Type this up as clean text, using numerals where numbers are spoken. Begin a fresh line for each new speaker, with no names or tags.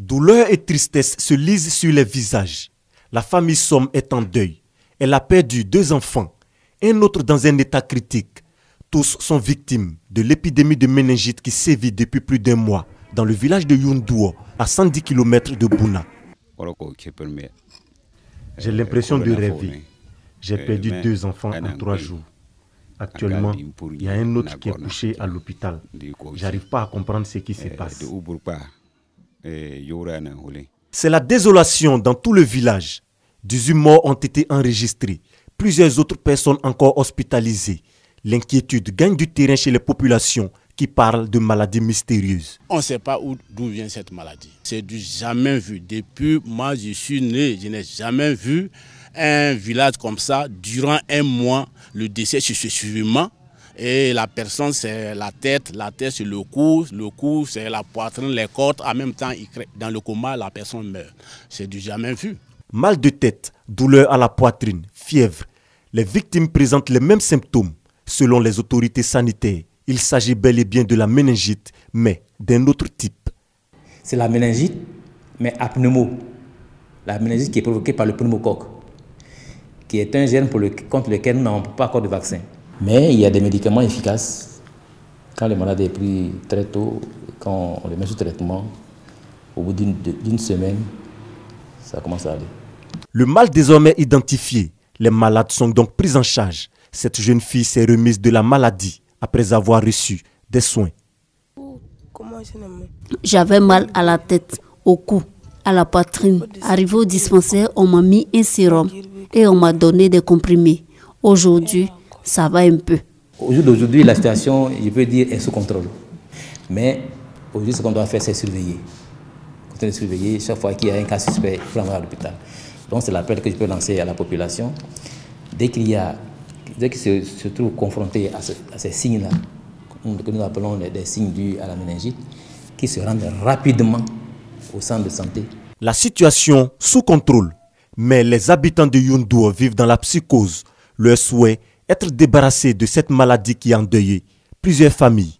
Douleur et tristesse se lisent sur les visages. La famille Somme est en deuil. Elle a perdu 2 enfants, un autre dans un état critique. Tous sont victimes de l'épidémie de méningite qui sévit depuis plus d'1 mois dans le village de Youndouo, à 110 km de Bouna. J'ai l'impression de rêver. J'ai perdu 2 enfants en 3 jours. Actuellement, il y a un autre qui est couché à l'hôpital. J'arrive pas à comprendre ce qui se passe. C'est la désolation dans tout le village. 18 morts ont été enregistrés. Plusieurs autres personnes encore hospitalisées. L'inquiétude gagne du terrain chez les populations qui parlent de maladies mystérieuses.
On ne sait pas d'où vient cette maladie. C'est du jamais vu. Depuis moi je suis né, je n'ai jamais vu un village comme ça durant 1 mois. Le décès successivement. Et la personne c'est la tête c'est le cou c'est la poitrine, les côtes. En même temps, dans le coma, la personne meurt. C'est du jamais vu.
Mal de tête, douleur à la poitrine, fièvre. Les victimes présentent les mêmes symptômes. Selon les autorités sanitaires, il s'agit bel et bien de la méningite, mais d'un autre type.
C'est la méningite, mais à pneumo. La méningite qui est provoquée par le pneumocoque, qui est un gène contre lequel nous n'avons pas encore de vaccin. Mais il y a des médicaments efficaces. Quand le malade est pris très tôt, quand on le met sous traitement, au bout d'une semaine, ça commence à aller.
Le mal désormais identifié, les malades sont donc pris en charge. Cette jeune fille s'est remise de la maladie après avoir reçu des soins.
J'avais mal à la tête, au cou, à la poitrine. Arrivé au dispensaire, on m'a mis un sérum et on m'a donné des comprimés. Aujourd'hui, ça va un peu.
Au jour d'aujourd'hui, la situation, je peux dire, est sous contrôle. Mais aujourd'hui, ce qu'on doit faire, c'est surveiller. Continuer de surveiller. Chaque fois qu'il y a un cas suspect, il faut l'envoyer à l'hôpital. Donc c'est l'appel que je peux lancer à la population. Dès qu'ils se trouvent confrontés à ces signes-là, que nous appelons des signes dus à la méningite, qu'ils se rendent rapidement au centre de santé.
La situation sous contrôle, mais les habitants de Youndouo vivent dans la psychose. Leur souhait, être débarrassés de cette maladie qui a endeuillé plusieurs familles.